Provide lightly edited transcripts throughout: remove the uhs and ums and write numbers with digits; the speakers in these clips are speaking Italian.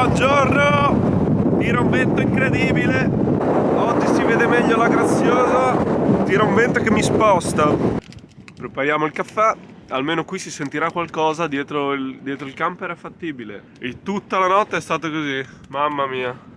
Buongiorno! Tira un vento incredibile. Oggi si vede meglio la Graziosa. Tira un vento che mi sposta. Prepariamo il caffè. Almeno qui si sentirà qualcosa. Dietro il camper è fattibile. E tutta la notte è stato così. Mamma mia.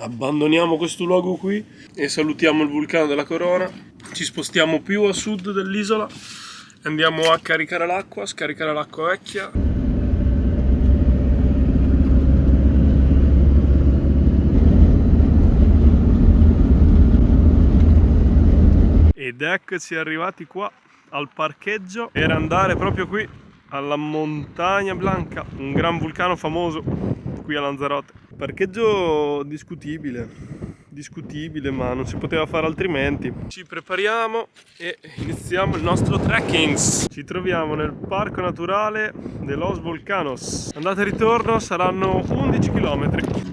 Abbandoniamo questo luogo qui e salutiamo il vulcano della Corona. Ci spostiamo più a sud dell'isola e andiamo a caricare l'acqua, scaricare l'acqua vecchia. Ed eccoci arrivati qua al parcheggio per andare proprio qui alla Montagna Blanca, un gran vulcano famoso qui a Lanzarote. Parcheggio discutibile, ma non si poteva fare altrimenti. Ci prepariamo e iniziamo il nostro trekking. Ci troviamo nel parco naturale de Los Volcanos. Andata e ritorno saranno 11 km.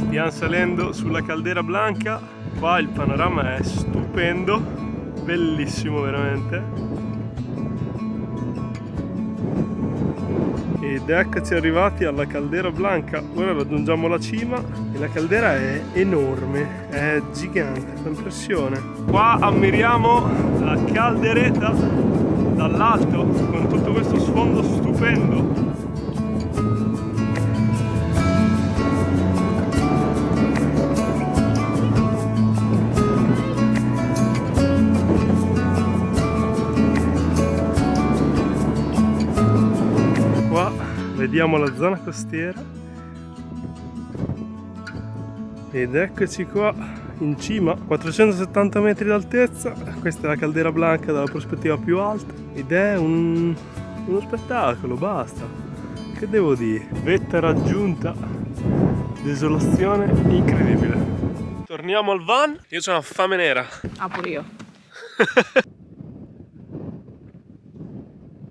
Stiamo salendo sulla Caldera Blanca, qua il panorama è stupendo, bellissimo veramente. Ed eccoci arrivati alla Caldera Blanca, ora raggiungiamo la cima e la caldera è enorme, è gigante, fa impressione. Qua ammiriamo la caldereta dall'alto con tutto questo sfondo stupendo. Vediamo la zona costiera ed eccoci qua in cima, 470 metri d'altezza. Questa è la Caldera Blanca dalla prospettiva più alta ed è uno spettacolo, basta, che devo dire, vetta raggiunta, desolazione incredibile. Torniamo al van, io c'ho una fame nera. Ah, pure io.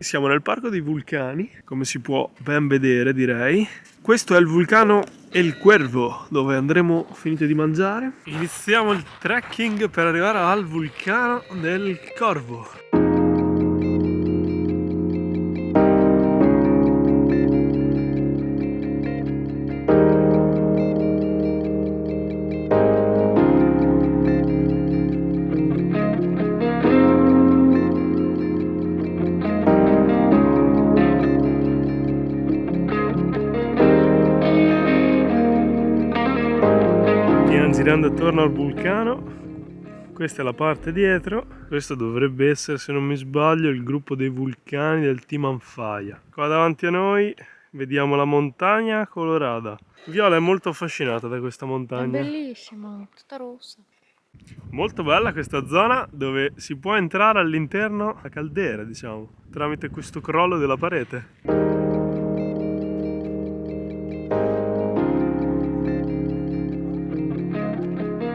Siamo nel parco dei vulcani, come si può ben vedere direi. Questo è il vulcano El Cuervo, dove andremo finito di mangiare. Iniziamo il trekking per arrivare al vulcano del Corvo. Girando attorno al vulcano, questa è la parte dietro, questo dovrebbe essere, se non mi sbaglio, il gruppo dei vulcani del Team Anfaia. Qua davanti a noi vediamo la montagna colorata. Viola è molto affascinata da questa montagna. È bellissima, tutta rossa. Molto bella questa zona dove si può entrare all'interno della caldera, diciamo, tramite questo crollo della parete.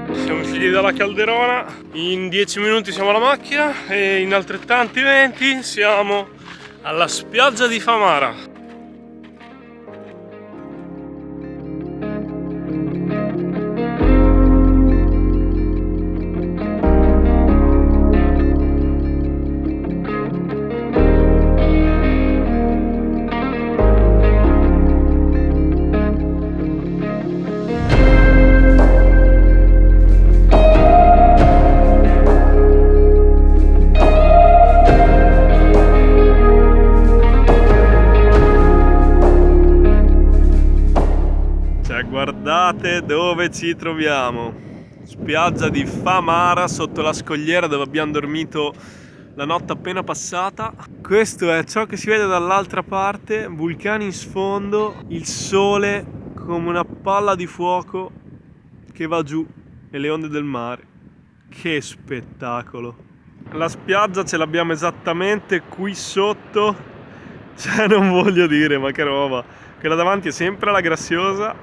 Siamo usciti dalla calderona, in 10 minuti siamo alla macchina e in altrettanti 20 siamo alla spiaggia di Famara. Guardate dove ci troviamo, spiaggia di Famara sotto la scogliera dove abbiamo dormito la notte appena passata. Questo è ciò che si vede dall'altra parte, vulcani in sfondo, il sole come una palla di fuoco che va giù e le onde del mare. Che spettacolo! La spiaggia ce l'abbiamo esattamente qui sotto Cioè, non voglio dire, ma che roba. Quella davanti è sempre la Graziosa.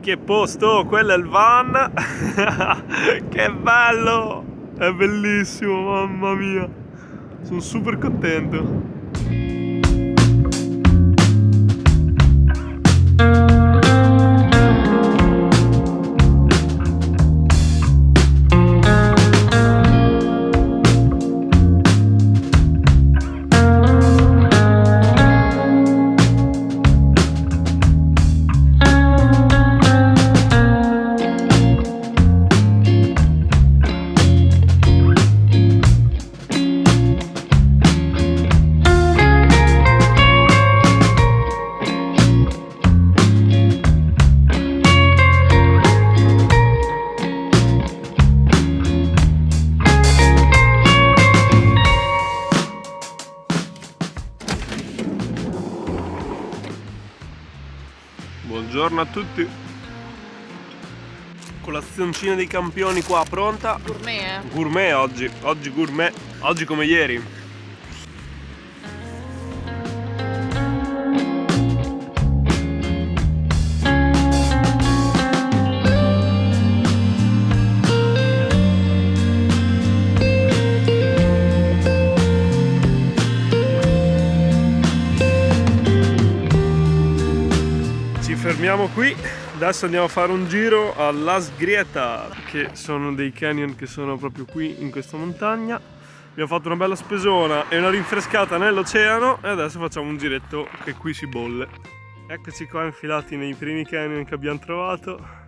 Che posto, quello è il van. Che bello! È bellissimo, mamma mia. Sono super contento. Buongiorno a tutti. Colazioncina dei campioni qua pronta. Gourmet, Gourmet oggi, oggi gourmet, oggi come ieri. Fermiamo qui, adesso andiamo a fare un giro a Las Grietas, che sono dei canyon che sono proprio qui in questa montagna. Abbiamo fatto una bella spesona e una rinfrescata nell'oceano e adesso facciamo un giretto che qui si bolle. Eccoci qua infilati nei primi canyon che abbiamo trovato.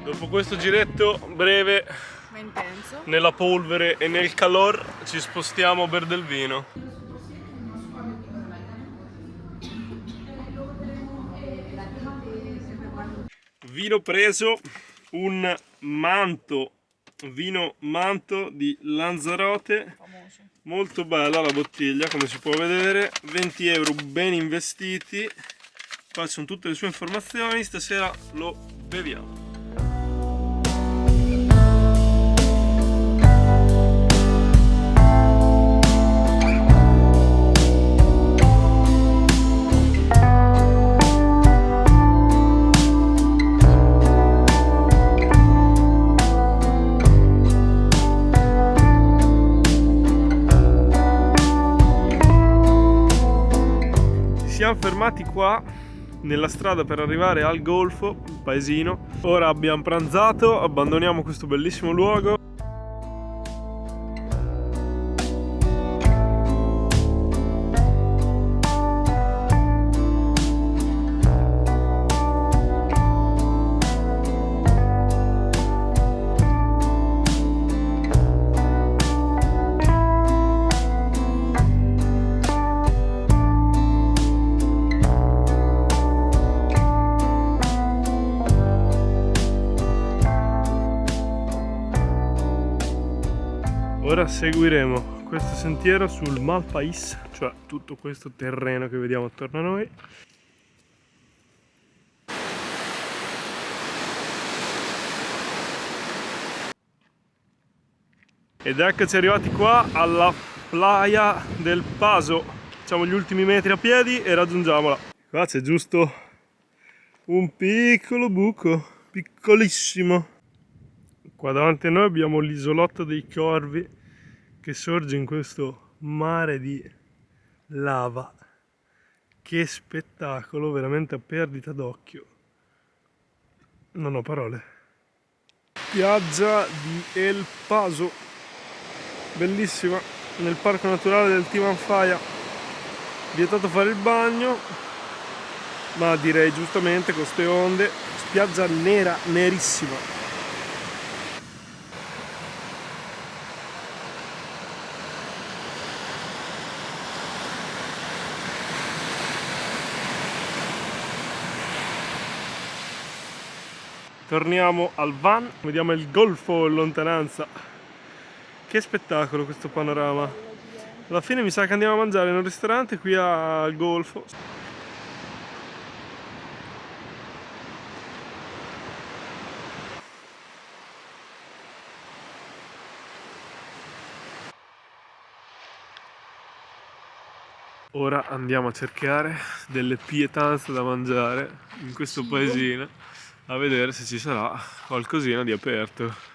Dopo questo giretto breve ma intenso. nella polvere e nel calor ci spostiamo a bere del vino. Vino preso, un manto, vino manto di Lanzarote, Famoso. molto bella la bottiglia come si può vedere, 20 euro ben investiti. Qua sono tutte le sue informazioni, stasera lo beviamo. Siamo fermati qua nella strada per arrivare al golfo, il paesino. Ora abbiamo pranzato, abbandoniamo questo bellissimo luogo. Ora seguiremo questo sentiero sul Malpais, cioè tutto questo terreno che vediamo attorno a noi. Ed eccoci arrivati qua alla Playa del Paso. Facciamo gli ultimi metri a piedi e raggiungiamola. Qua c'è giusto un piccolo buco, piccolissimo. Qua davanti a noi abbiamo l'isolotto dei Corvi che sorge in questo mare di lava. Che spettacolo, veramente a perdita d'occhio. Non ho parole. Spiaggia di El Paso, bellissima, nel parco naturale del Timanfaya. Vietato fare il bagno, ma direi giustamente con queste onde. Spiaggia nera, nerissima. Torniamo al van, vediamo il golfo in lontananza. che spettacolo questo panorama. Alla fine mi sa che andiamo a mangiare in un ristorante qui al golfo. Ora andiamo a cercare delle pietanze da mangiare in questo paesino, a vedere se ci sarà qualcosina di aperto.